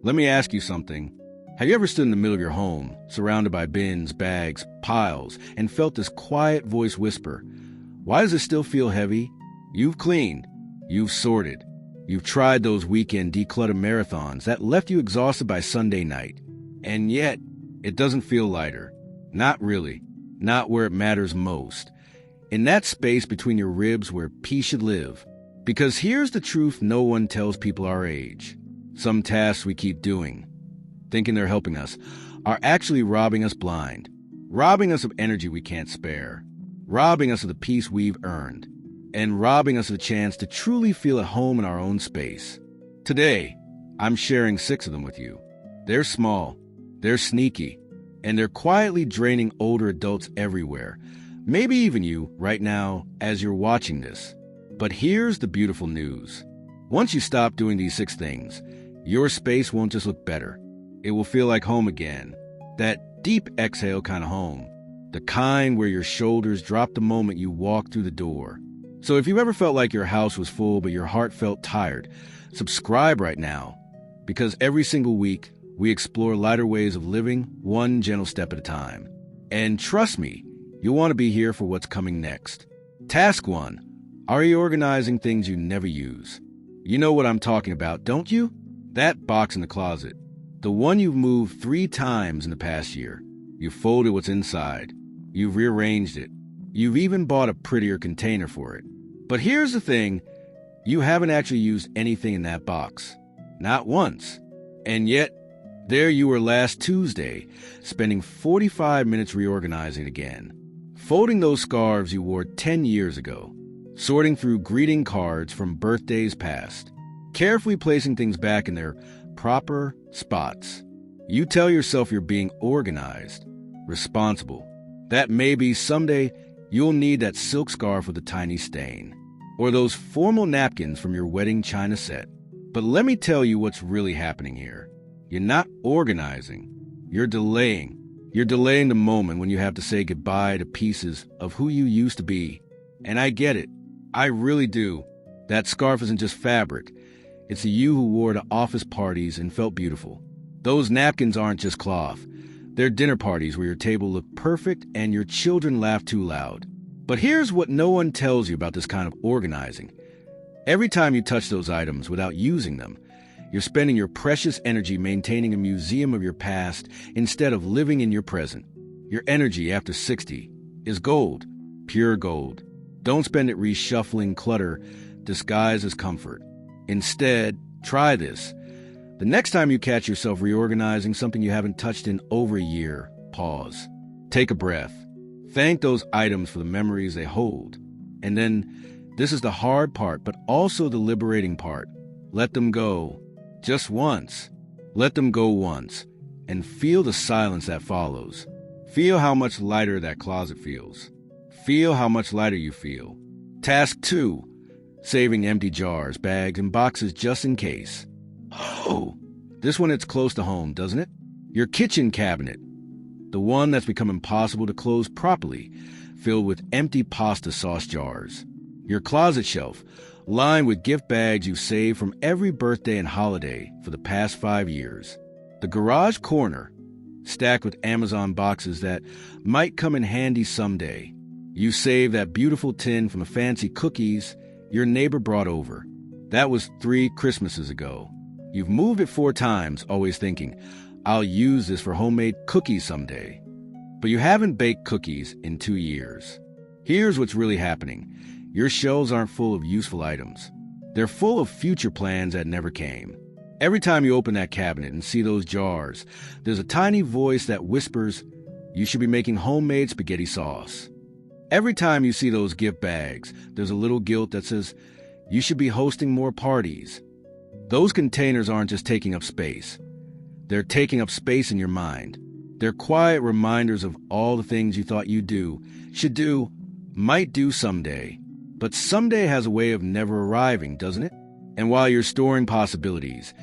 Let me ask you something. Have you ever stood in the middle of your home, surrounded by bins, bags, piles, and felt this quiet voice whisper, "Why does it still feel heavy?" You've cleaned. You've sorted. You've tried those weekend declutter marathons that left you exhausted by Sunday night. And yet, it doesn't feel lighter. Not really. Not where it matters most. In that space between your ribs where peace should live. Because here's the truth no one tells people our age. Some tasks we keep doing, thinking they're helping us, are actually robbing us blind. Robbing us of energy we can't spare. Robbing us of the peace we've earned. And robbing us of the chance to truly feel at home in our own space. Today, I'm sharing 6 of them with you. They're small, they're sneaky, and they're quietly draining older adults everywhere. Maybe even you, right now, as you're watching this. But here's the beautiful news. Once you stop doing these 6 things, your space won't just look better. It will feel like home again. That deep exhale kind of home. The kind where your shoulders drop the moment you walk through the door. So if you've ever felt like your house was full but your heart felt tired, subscribe right now. Because every single week, we explore lighter ways of living, one gentle step at a time. And trust me, you'll want to be here for what's coming next. Task 1. Are you organizing things you never use? You know what I'm talking about, don't you? That box in the closet. The one you've moved 3 times in the past year. You've folded what's inside. You've rearranged it. You've even bought a prettier container for it. But here's the thing, you haven't actually used anything in that box. Not once. And yet, there you were last Tuesday, spending 45 minutes reorganizing again. Folding those scarves you wore 10 years ago. Sorting through greeting cards from birthdays past. Carefully placing things back in their proper spots. You tell yourself you're being organized, responsible. That maybe someday you'll need that silk scarf with a tiny stain. Or those formal napkins from your wedding china set. But let me tell you what's really happening here. You're not organizing. You're delaying. You're delaying the moment when you have to say goodbye to pieces of who you used to be. And I get it. I really do. That scarf isn't just fabric. It's the you who wore to office parties and felt beautiful. Those napkins aren't just cloth. They're dinner parties where your table looked perfect and your children laughed too loud. But here's what no one tells you about this kind of organizing. Every time you touch those items without using them, you're spending your precious energy maintaining a museum of your past instead of living in your present. Your energy after 60 is gold, pure gold. Don't spend it reshuffling clutter disguised as comfort. Instead, try this. The next time you catch yourself reorganizing something you haven't touched in over a year, pause. Take a breath. Thank those items for the memories they hold. And then, this is the hard part, but also the liberating part. Let them go. Just once. Let them go once. And feel the silence that follows. Feel how much lighter that closet feels. Feel how much lighter you feel. Task 2. Saving empty jars, bags, and boxes just in case. Oh, this one hits close to home, doesn't it? Your kitchen cabinet. The one that's become impossible to close properly, filled with empty pasta sauce jars. Your closet shelf, lined with gift bags you've saved from every birthday and holiday for the past 5 years. The garage corner, stacked with Amazon boxes that might come in handy someday. You saved that beautiful tin from the fancy cookies your neighbor brought over. That was 3 Christmases ago. You've moved it 4 times, always thinking, I'll use this for homemade cookies someday. But you haven't baked cookies in 2 years. Here's what's really happening. Your shelves aren't full of useful items. They're full of future plans that never came. Every time you open that cabinet and see those jars, there's a tiny voice that whispers, you should be making homemade spaghetti sauce. Every time you see those gift bags, there's a little guilt that says, you should be hosting more parties. Those containers aren't just taking up space. They're taking up space in your mind. They're quiet reminders of all the things you thought you'd do, should do, might do someday. But someday has a way of never arriving, doesn't it? And while you're storing possibilities,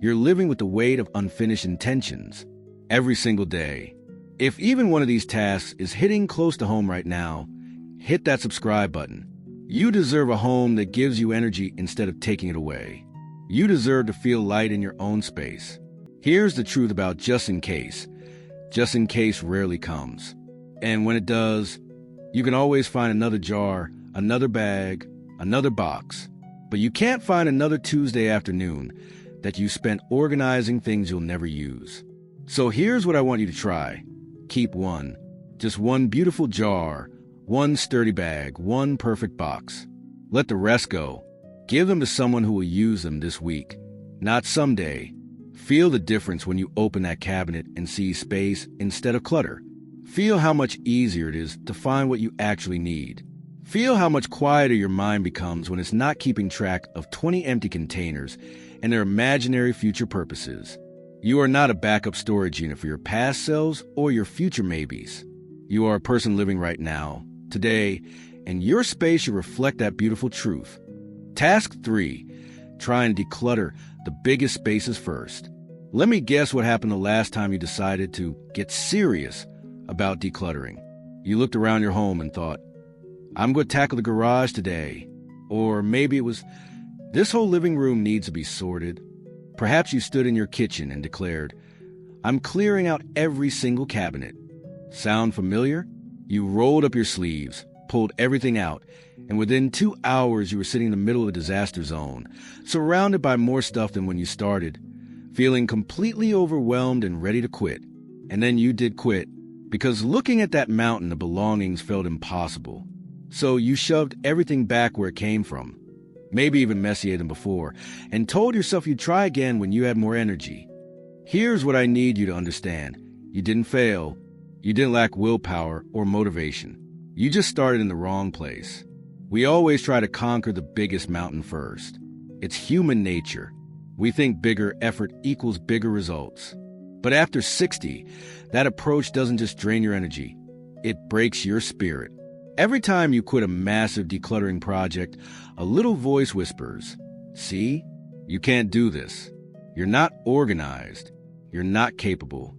you're living with the weight of unfinished intentions every single day. If even one of these tasks is hitting close to home right now, hit that subscribe button. You deserve a home that gives you energy instead of taking it away. You deserve to feel light in your own space. Here's the truth about just in case. Just in case rarely comes. And when it does, you can always find another jar, another bag, another box. But you can't find another Tuesday afternoon that you spent organizing things you'll never use. So here's what I want you to try. Keep one. Just one beautiful jar, one sturdy bag, one perfect box. Let the rest go. Give them to someone who will use them this week, not someday. Feel the difference when you open that cabinet and see space instead of clutter. Feel how much easier it is to find what you actually need. Feel how much quieter your mind becomes when it's not keeping track of 20 empty containers and their imaginary future purposes. You are not a backup storage unit for your past selves or your future maybes. You are a person living right now, today, and your space should reflect that beautiful truth. Task 3. Try and declutter the biggest spaces first. Let me guess what happened the last time you decided to get serious about decluttering. You looked around your home and thought, I'm going to tackle the garage today. Or maybe it was, this whole living room needs to be sorted. Perhaps you stood in your kitchen and declared, I'm clearing out every single cabinet. Sound familiar? You rolled up your sleeves, pulled everything out, and within 2 hours you were sitting in the middle of a disaster zone, surrounded by more stuff than when you started, feeling completely overwhelmed and ready to quit. And then you did quit, because looking at that mountain of belongings felt impossible. So you shoved everything back where it came from, maybe even messier than before, and told yourself you'd try again when you had more energy. Here's what I need you to understand. You didn't fail. You didn't lack willpower or motivation. You just started in the wrong place. We always try to conquer the biggest mountain first. It's human nature. We think bigger effort equals bigger results. But after 60, that approach doesn't just drain your energy. It breaks your spirit. Every time you quit a massive decluttering project, a little voice whispers, see, you can't do this. You're not organized. You're not capable.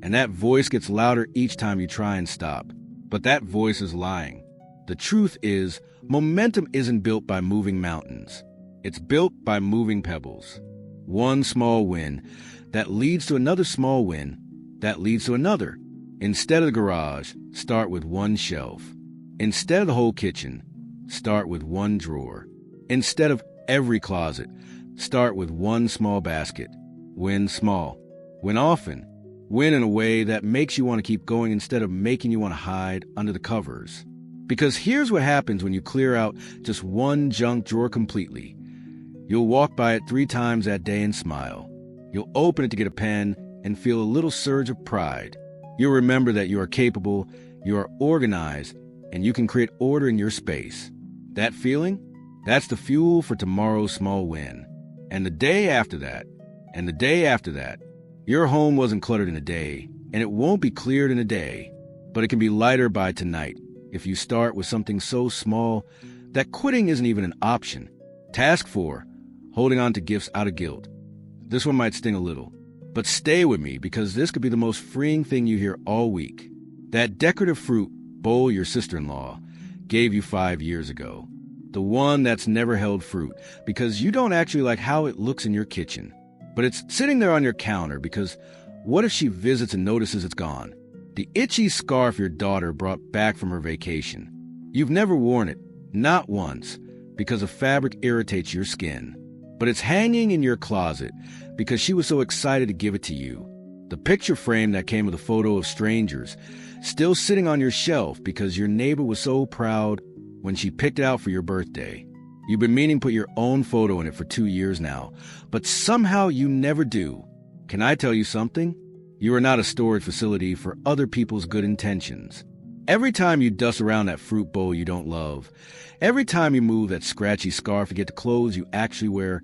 And that voice gets louder each time you try and stop. But that voice is lying. The truth is, momentum isn't built by moving mountains. It's built by moving pebbles. One small win that leads to another small win that leads to another. Instead of the garage, start with one shelf. Instead of the whole kitchen, start with one drawer. Instead of every closet, start with one small basket. Win small. Win often. Win in a way that makes you want to keep going instead of making you want to hide under the covers. Because here's what happens when you clear out just one junk drawer completely. You'll walk by it 3 times that day and smile. You'll open it to get a pen and feel a little surge of pride. You'll remember that you are capable, you are organized, and you can create order in your space. That feeling? That's the fuel for tomorrow's small win. And the day after that, and the day after that, your home wasn't cluttered in a day, and it won't be cleared in a day, but it can be lighter by tonight if you start with something so small that quitting isn't even an option. Task 4, holding on to gifts out of guilt. This one might sting a little, but stay with me because this could be the most freeing thing you hear all week. That decorative fruit bowl your sister-in-law gave you 5 years ago. The one that's never held fruit because you don't actually like how it looks in your kitchen. But it's sitting there on your counter because what if she visits and notices it's gone? The itchy scarf your daughter brought back from her vacation. You've never worn it, not once, because the fabric irritates your skin. But it's hanging in your closet because she was so excited to give it to you. The picture frame that came with a photo of strangers, still sitting on your shelf because your neighbor was so proud when she picked it out for your birthday. You've been meaning to put your own photo in it for 2 years now, but somehow you never do. Can I tell you something? You are not a storage facility for other people's good intentions. Every time you dust around that fruit bowl you don't love, every time you move that scratchy scarf to get the clothes you actually wear,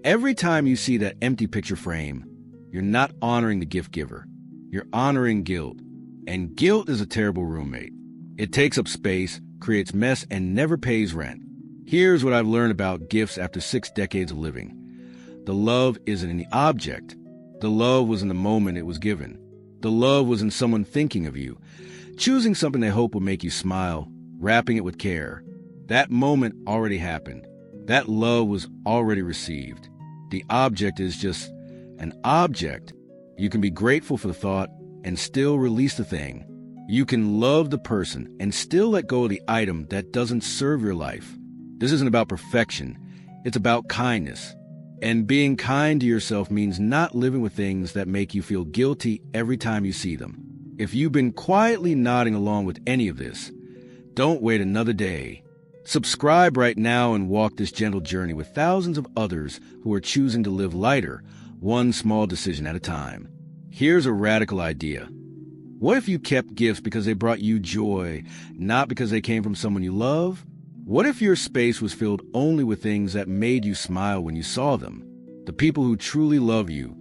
every time you see that empty picture frame, you're not honoring the gift giver. You're honoring guilt. And guilt is a terrible roommate. It takes up space, creates mess, and never pays rent. Here's what I've learned about gifts after 6 decades of living. The love isn't in the object. The love was in the moment it was given. The love was in someone thinking of you, choosing something they hope will make you smile, wrapping it with care. That moment already happened. That love was already received. The object is just an object You can be grateful for the thought and still release the thing. You can love the person and still let go of the item that doesn't serve your life. This isn't about perfection. It's about kindness. And being kind to yourself means not living with things that make you feel guilty every time you see them. If you've been quietly nodding along with any of this, don't wait another day. Subscribe right now and walk this gentle journey with thousands of others who are choosing to live lighter, one small decision at a time. Here's a radical idea. What if you kept gifts because they brought you joy, not because they came from someone you love? What if your space was filled only with things that made you smile when you saw them? The people who truly love you,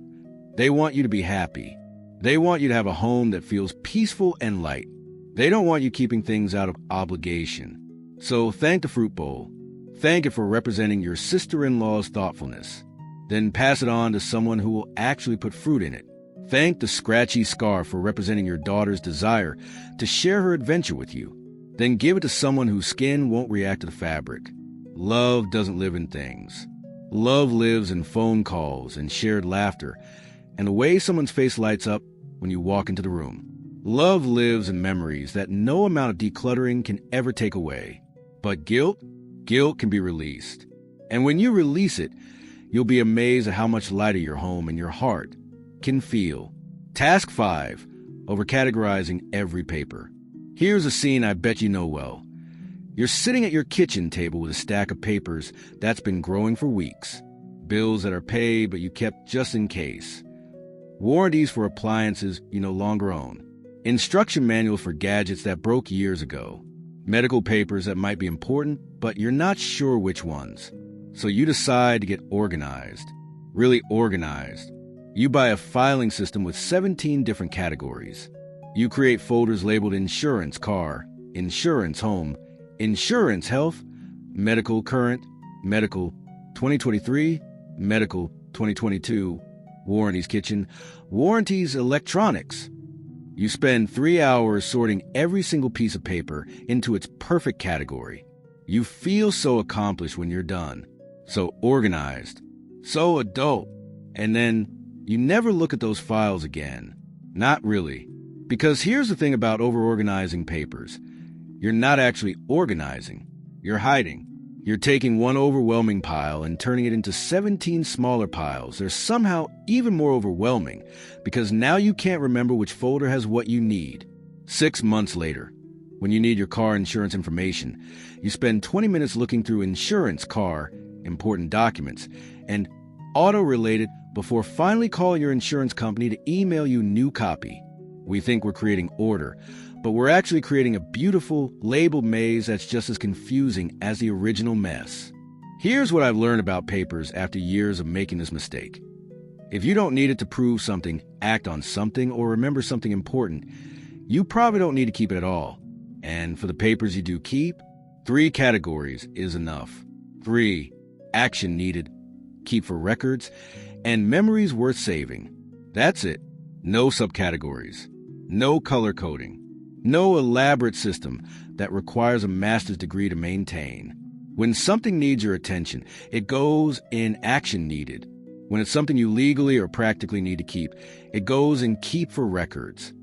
they want you to be happy. They want you to have a home that feels peaceful and light. They don't want you keeping things out of obligation. So thank the fruit bowl. Thank it for representing your sister-in-law's thoughtfulness. Then pass it on to someone who will actually put fruit in it. Thank the scratchy scarf for representing your daughter's desire to share her adventure with you. Then give it to someone whose skin won't react to the fabric. Love doesn't live in things. Love lives in phone calls and shared laughter and the way someone's face lights up when you walk into the room. Love lives in memories that no amount of decluttering can ever take away. But guilt can be released. And when you release it, you'll be amazed at how much lighter your home and your heart can feel. Task 5, overcategorizing every paper. Here's a scene I bet you know well. You're sitting at your kitchen table with a stack of papers that's been growing for weeks. Bills that are paid but you kept just in case. Warranties for appliances you no longer own. Instruction manuals for gadgets that broke years ago. Medical papers that might be important, but you're not sure which ones. So you decide to get organized. Really organized. You buy a filing system with 17 different categories. You create folders labeled insurance car, insurance home, insurance health, medical current, medical 2023, medical 2022, warranties kitchen, warranties electronics. You spend 3 hours sorting every single piece of paper into its perfect category. You feel so accomplished when you're done, so organized, so adult. And then you never look at those files again. Not really. Because here's the thing about over-organizing papers. You're not actually organizing. You're hiding. You're taking one overwhelming pile and turning it into 17 smaller piles. They're somehow even more overwhelming because now you can't remember which folder has what you need. 6 months later, when you need your car insurance information, you spend 20 minutes looking through insurance car, important documents, and auto-related before finally calling your insurance company to email you new copy. We think we're creating order, but we're actually creating a beautiful, labeled maze that's just as confusing as the original mess. Here's what I've learned about papers after years of making this mistake. If you don't need it to prove something, act on something, or remember something important, you probably don't need to keep it at all. And for the papers you do keep, 3 categories is enough. 3, action needed, keep for records, and memories worth saving. That's it. No subcategories. No color coding. No elaborate system that requires a master's degree to maintain. When something needs your attention, it goes in action needed. When it's something you legally or practically need to keep, it goes in keep for records.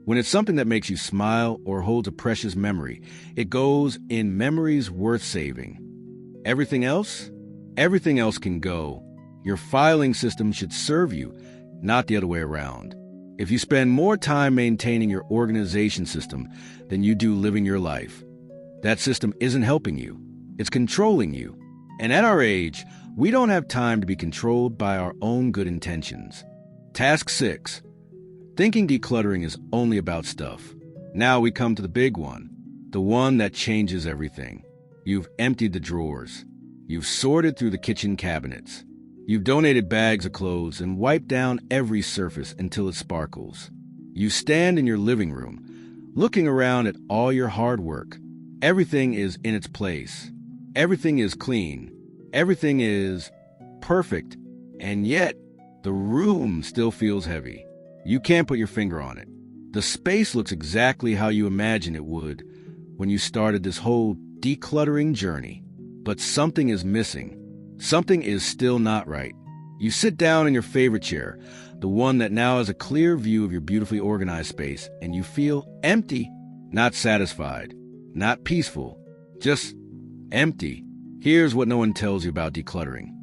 When it's something that makes you smile or holds a precious memory, it goes in memories worth saving. Everything else? Everything else can go. Your filing system should serve you, not the other way around. If you spend more time maintaining your organization system than you do living your life, that system isn't helping you. It's controlling you. And at our age, we don't have time to be controlled by our own good intentions. Task 6. Thinking decluttering is only about stuff. Now we come to the big one, the one that changes everything. You've emptied the drawers. You've sorted through the kitchen cabinets. You've donated bags of clothes and wiped down every surface until it sparkles. You stand in your living room, looking around at all your hard work. Everything is in its place. Everything is clean. Everything is perfect. And yet, the room still feels heavy. You can't put your finger on it. The space looks exactly how you imagined it would when you started this whole decluttering journey. But something is missing. Something is still not right. You sit down in your favorite chair, the one that now has a clear view of your beautifully organized space, and you feel empty, not satisfied, not peaceful, just empty. Here's what no one tells you about decluttering.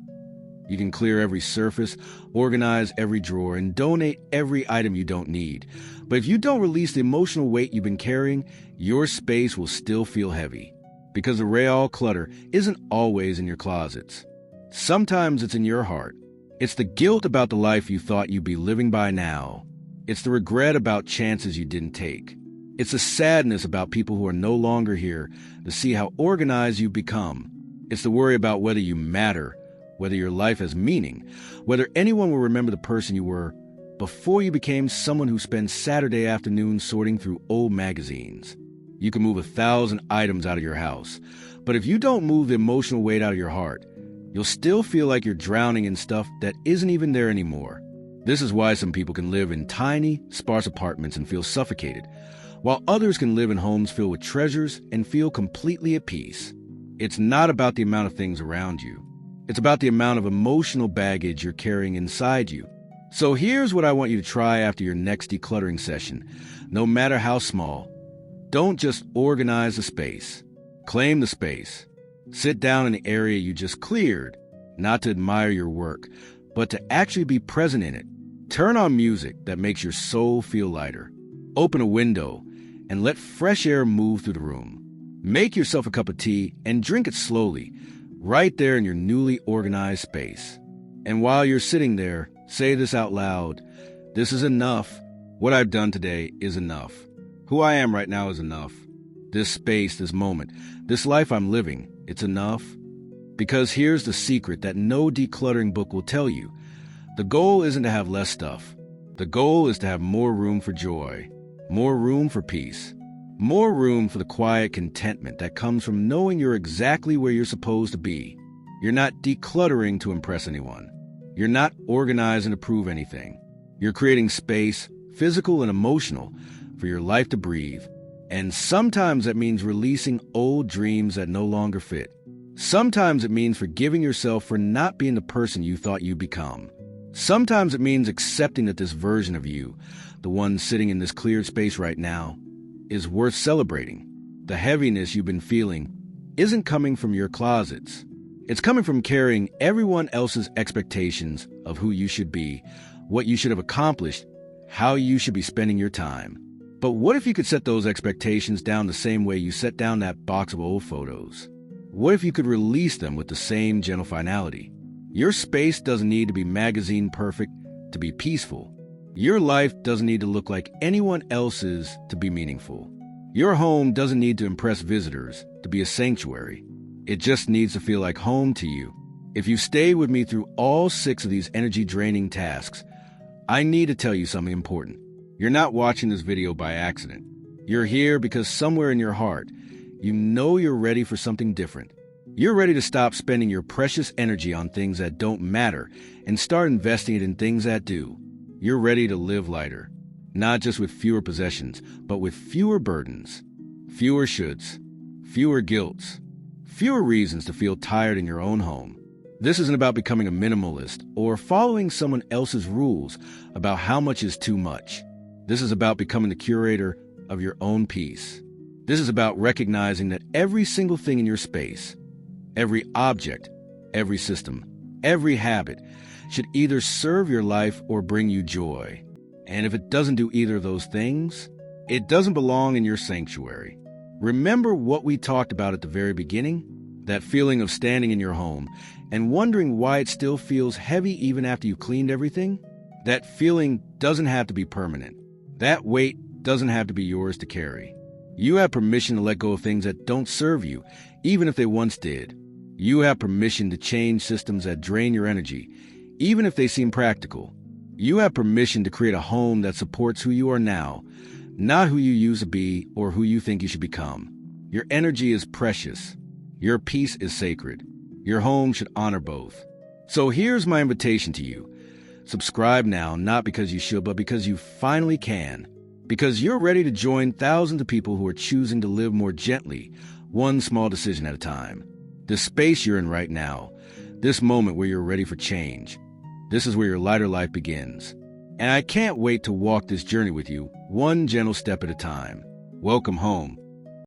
You can clear every surface, organize every drawer, and donate every item you don't need. But if you don't release the emotional weight you've been carrying, your space will still feel heavy. Because the real clutter isn't always in your closets. Sometimes it's in your heart. It's the guilt about the life you thought you'd be living by now. It's the regret about chances you didn't take. It's the sadness about people who are no longer here to see how organized you've become. It's the worry about whether you matter, whether your life has meaning, whether anyone will remember the person you were before you became someone who spends Saturday afternoons sorting through old magazines. You can move 1,000 items out of your house, but if you don't move the emotional weight out of your heart, you'll still feel like you're drowning in stuff that isn't even there anymore. This is why some people can live in tiny, sparse apartments and feel suffocated, while others can live in homes filled with treasures and feel completely at peace. It's not about the amount of things around you. It's about the amount of emotional baggage you're carrying inside you. So here's what I want you to try after your next decluttering session. No matter how small, don't just organize the space. Claim the space. Sit down in the area you just cleared, not to admire your work, but to actually be present in it. Turn on music that makes your soul feel lighter. Open a window and let fresh air move through the room. Make yourself a cup of tea and drink it slowly, right there in your newly organized space. And while you're sitting there, say this out loud: this is enough. What I've done today is enough. Who I am right now is enough. This space, this moment, this life I'm living, it's enough. Because here's the secret that no decluttering book will tell you. The goal isn't to have less stuff. The goal is to have more room for joy, more room for peace, more room for the quiet contentment that comes from knowing you're exactly where you're supposed to be. You're not decluttering to impress anyone. You're not organizing to prove anything. You're creating space, physical and emotional, for your life to breathe. And sometimes that means releasing old dreams that no longer fit. Sometimes it means forgiving yourself for not being the person you thought you'd become. Sometimes it means accepting that this version of you, the one sitting in this cleared space right now, is worth celebrating. The heaviness you've been feeling isn't coming from your closets. It's coming from carrying everyone else's expectations of who you should be, what you should have accomplished, how you should be spending your time. But what if you could set those expectations down the same way you set down that box of old photos? What if you could release them with the same gentle finality? Your space doesn't need to be magazine perfect to be peaceful. Your life doesn't need to look like anyone else's to be meaningful. Your home doesn't need to impress visitors to be a sanctuary. It just needs to feel like home to you. If you stayed with me through all 6 of these energy-draining tasks, I need to tell you something important. You're not watching this video by accident. You're here because somewhere in your heart, you know you're ready for something different. You're ready to stop spending your precious energy on things that don't matter and start investing it in things that do. You're ready to live lighter, not just with fewer possessions, but with fewer burdens, fewer shoulds, fewer guilts, fewer reasons to feel tired in your own home. This isn't about becoming a minimalist or following someone else's rules about how much is too much. This is about becoming the curator of your own peace. This is about recognizing that every single thing in your space, every object, every system, every habit should either serve your life or bring you joy. And if it doesn't do either of those things, it doesn't belong in your sanctuary. Remember what we talked about at the very beginning? That feeling of standing in your home and wondering why it still feels heavy even after you cleaned everything? That feeling doesn't have to be permanent. That weight doesn't have to be yours to carry. You have permission to let go of things that don't serve you, even if they once did. You have permission to change systems that drain your energy, even if they seem practical. You have permission to create a home that supports who you are now, not who you used to be or who you think you should become. Your energy is precious. Your peace is sacred. Your home should honor both. So here's my invitation to you. Subscribe now, not because you should, but because you finally can. Because you're ready to join thousands of people who are choosing to live more gently, one small decision at a time. The space you're in right now, this moment where you're ready for change, this is where your lighter life begins. And I can't wait to walk this journey with you, one gentle step at a time. Welcome home.